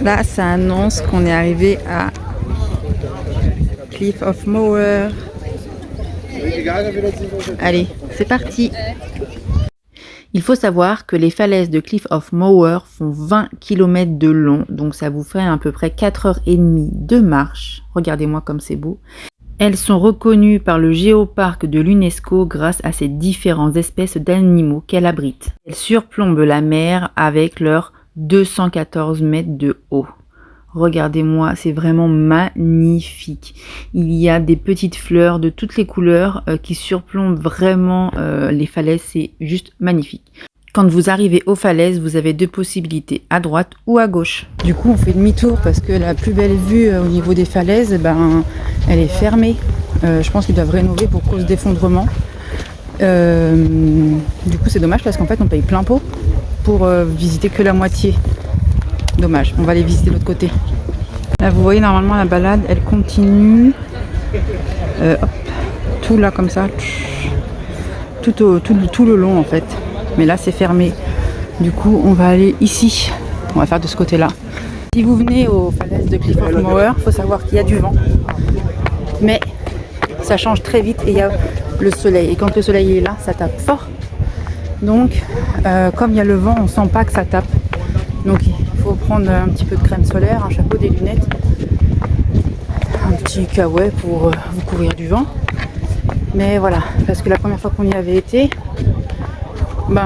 Là, ça annonce qu'on est arrivé à Cliff of Moher. Allez, c'est parti. Il faut savoir que les falaises de Cliff of Moher font 20 km de long, donc ça vous ferait à peu près 4h30 de marche. Regardez-moi comme c'est beau. Elles sont reconnues par le géoparc de l'UNESCO grâce à ces différentes espèces d'animaux qu'elles abritent. Elles surplombent la mer avec leurs 214 mètres de haut. Regardez-moi, c'est vraiment magnifique. Il y a des petites fleurs de toutes les couleurs qui surplombent vraiment les falaises, c'est juste magnifique. Quand vous arrivez aux falaises, vous avez deux possibilités, à droite ou à gauche. Du coup, on fait demi-tour parce que la plus belle vue au niveau des falaises, elle est fermée. Je pense qu'ils doivent rénover pour cause d'effondrement. Du coup, c'est dommage parce qu'en fait, on paye plein pot pour visiter que la moitié. Dommage, on va aller visiter l'autre côté. Là, vous voyez, normalement, la balade, elle continue. Hop, tout là, comme ça. Tout le long, en fait. Mais là, c'est fermé. Du coup, on va aller ici. On va faire de ce côté-là. Si vous venez aux falaises de Cliff of Moher, il faut savoir qu'il y a du vent. Mais ça change très vite et il y a le soleil. Et quand le soleil est là, ça tape fort. Donc, comme il y a le vent, on sent pas que ça tape. Donc, il faut prendre un petit peu de crème solaire, un chapeau, des lunettes, un petit kawaii pour vous couvrir du vent. Mais voilà, parce que la première fois qu'on y avait été, on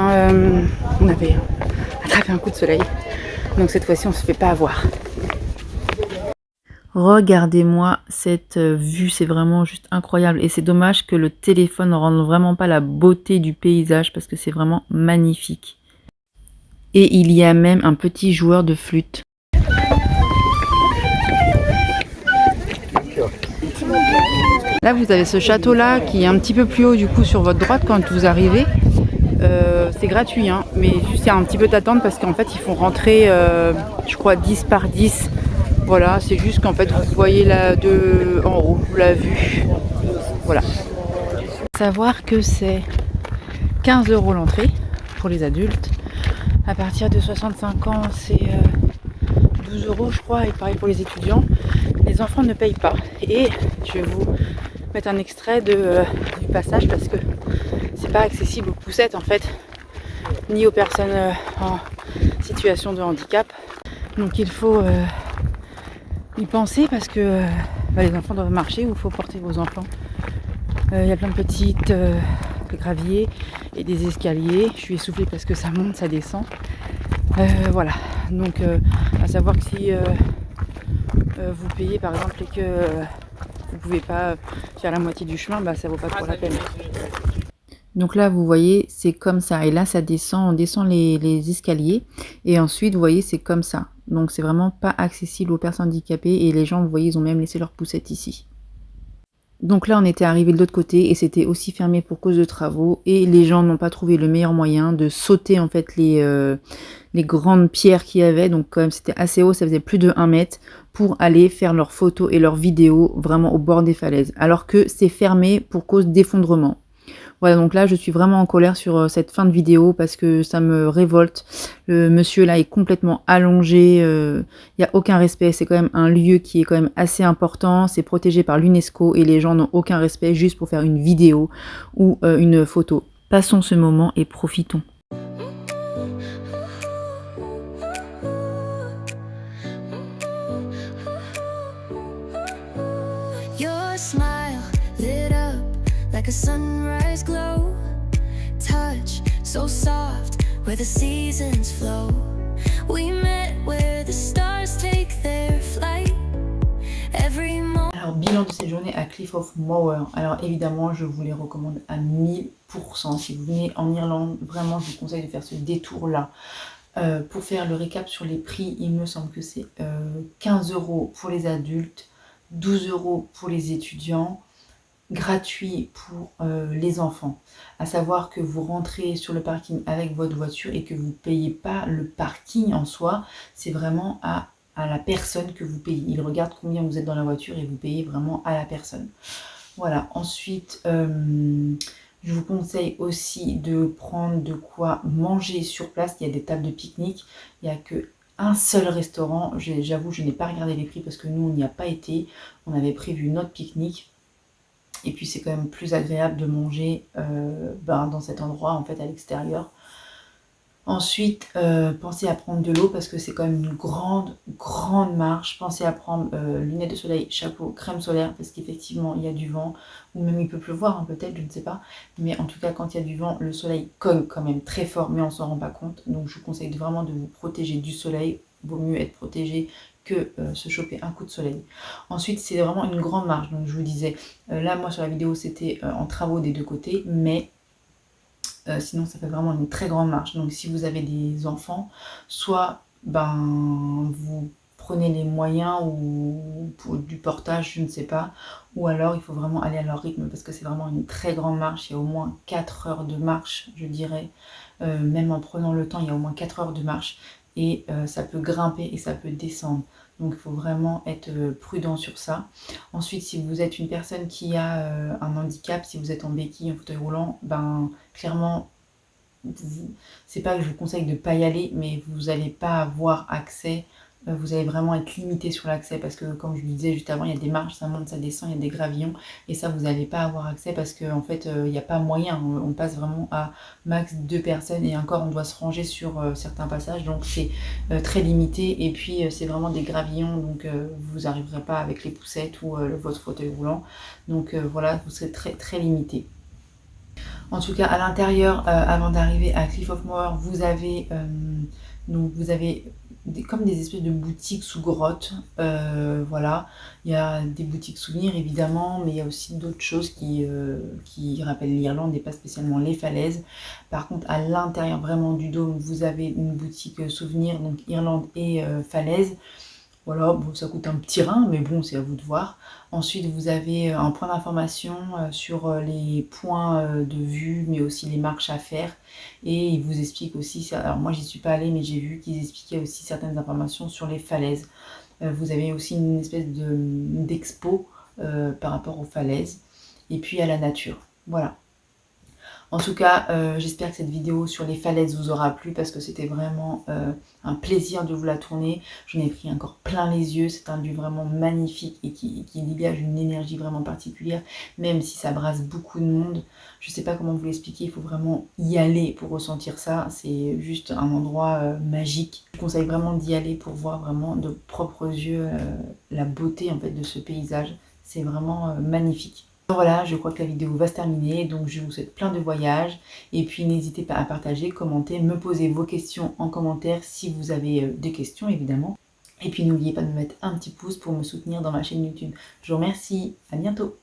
avait attrapé un coup de soleil. Donc cette fois-ci, on se fait pas avoir. Regardez-moi cette vue, c'est vraiment juste incroyable. Et c'est dommage que le téléphone ne rende vraiment pas la beauté du paysage parce que c'est vraiment magnifique. Et il y a même un petit joueur de flûte. Là, vous avez ce château-là qui est un petit peu plus haut du coup sur votre droite quand vous arrivez. C'est gratuit, hein, mais juste il y a un petit peu d'attente parce qu'en fait ils font rentrer, je crois 10 par 10. Voilà, c'est juste qu'en fait vous voyez là en haut, la vue. Voilà. Savoir que c'est 15 € l'entrée pour les adultes. À partir de 65 ans, c'est 12 € je crois, et pareil pour les étudiants. Les enfants ne payent pas. Et je vais vous mettre un extrait du passage parce que c'est pas accessible aux poussettes en fait, ni aux personnes en situation de handicap. Donc il faut y penser parce que les enfants doivent marcher ou il faut porter vos enfants. Il y a plein de petites graviers et des escaliers. Je suis essoufflée parce que ça monte, ça descend. Voilà, donc à savoir que si vous payez par exemple et que vous pouvez pas faire la moitié du chemin, ça vaut pas trop la peine. Donc là, vous voyez, c'est comme ça. Et là, ça descend, on descend les escaliers. Et ensuite, vous voyez, c'est comme ça. Donc, c'est vraiment pas accessible aux personnes handicapées. Et les gens, vous voyez, ils ont même laissé leur poussette ici. Donc là, on était arrivé de l'autre côté et c'était aussi fermé pour cause de travaux. Et les gens n'ont pas trouvé le meilleur moyen de sauter, en fait, les grandes pierres qu'il y avait. Donc, quand même, c'était assez haut, ça faisait plus de 1 mètre pour aller faire leurs photos et leurs vidéos vraiment au bord des falaises. Alors que c'est fermé pour cause d'effondrement. Voilà, donc là, je suis vraiment en colère sur cette fin de vidéo parce que ça me révolte. Le monsieur là est complètement allongé, il n'y a aucun respect. C'est quand même un lieu qui est quand même assez important. C'est protégé par l'UNESCO et les gens n'ont aucun respect juste pour faire une vidéo ou une photo. Passons ce moment et profitons. Your smile lit up like a sunrise glow, touch so soft where the seasons flow. We met where the stars take their flight. Every moment. Alors, bilan de cette journée à Cliff of Moher. Alors évidemment, je vous les recommande à 1000%. Si vous venez en Irlande, vraiment, je vous conseille de faire ce détour-là. Pour faire le récap sur les prix, il me semble que c'est 15 € pour les adultes, 12 € pour les étudiants, gratuit pour les enfants. À savoir que vous rentrez sur le parking avec votre voiture et que vous ne payez pas le parking en soi, c'est vraiment à la personne que vous payez. Il regarde combien vous êtes dans la voiture et vous payez vraiment à la personne. Voilà, ensuite, je vous conseille aussi de prendre de quoi manger sur place. Il y a des tables de pique-nique. Il n'y a que un seul restaurant. J'avoue, je n'ai pas regardé les prix parce que nous, on n'y a pas été. On avait prévu notre pique-nique. Et puis c'est quand même plus agréable de manger dans cet endroit, en fait, à l'extérieur. Ensuite, pensez à prendre de l'eau parce que c'est quand même une grande marche. Pensez à prendre lunettes de soleil, chapeau, crème solaire parce qu'effectivement il y a du vent ou même il peut pleuvoir, hein, peut-être, je ne sais pas. Mais en tout cas, quand il y a du vent, le soleil cogne quand même très fort, mais on s'en rend pas compte. Donc je vous conseille vraiment de vous protéger du soleil. Vaut mieux être protégé que se choper un coup de soleil. Ensuite, c'est vraiment une grande marche. Donc je vous disais, là moi sur la vidéo c'était en travaux des deux côtés, mais sinon ça fait vraiment une très grande marche. Donc si vous avez des enfants, soit vous prenez les moyens ou pour du portage, je ne sais pas, ou alors il faut vraiment aller à leur rythme parce que c'est vraiment une très grande marche. Il y a au moins 4 heures de marche, je dirais. Même en prenant le temps, il y a au moins 4 heures de marche et ça peut grimper et ça peut descendre. Donc il faut vraiment être prudent sur ça. Ensuite, si vous êtes une personne qui a un handicap, si vous êtes en béquille, en fauteuil roulant, clairement, c'est pas que je vous conseille de ne pas y aller, mais vous n'allez pas avoir accès, vous allez vraiment être limité sur l'accès parce que comme je vous disais juste avant, il y a des marches, ça monte, ça descend, il y a des gravillons et ça vous n'allez pas avoir accès parce qu'en fait il n'y a pas moyen, on passe vraiment à max 2 personnes et encore on doit se ranger sur certains passages, donc c'est très limité et puis c'est vraiment des gravillons, donc vous n'arriverez pas avec les poussettes ou votre fauteuil roulant, donc voilà, vous serez très limité. En tout cas, à l'intérieur, avant d'arriver à Cliff of Moher, vous avez comme des espèces de boutiques sous grottes. Voilà, il y a des boutiques souvenirs évidemment, mais il y a aussi d'autres choses qui rappellent l'Irlande et pas spécialement les falaises. Par contre, à l'intérieur vraiment du dôme, vous avez une boutique souvenirs, donc Irlande et falaises. Voilà, bon, ça coûte un petit rein, mais bon, c'est à vous de voir. Ensuite, vous avez un point d'information sur les points de vue, mais aussi les marches à faire. Et il vous explique aussi, alors moi j'y suis pas allée, mais j'ai vu qu'ils expliquaient aussi certaines informations sur les falaises. Vous avez aussi une espèce d'expo par rapport aux falaises, et puis à la nature. Voilà. En tout cas, j'espère que cette vidéo sur les falaises vous aura plu parce que c'était vraiment un plaisir de vous la tourner. J'en ai pris encore plein les yeux. C'est un lieu vraiment magnifique et qui dégage une énergie vraiment particulière, même si ça brasse beaucoup de monde. Je ne sais pas comment vous l'expliquer, il faut vraiment y aller pour ressentir ça. C'est juste un endroit magique. Je vous conseille vraiment d'y aller pour voir vraiment de propres yeux la beauté en fait de ce paysage. C'est vraiment magnifique. Voilà, je crois que la vidéo va se terminer, donc je vous souhaite plein de voyages. Et puis n'hésitez pas à partager, commenter, me poser vos questions en commentaire si vous avez des questions évidemment. Et puis n'oubliez pas de me mettre un petit pouce pour me soutenir dans ma chaîne YouTube. Je vous remercie, à bientôt.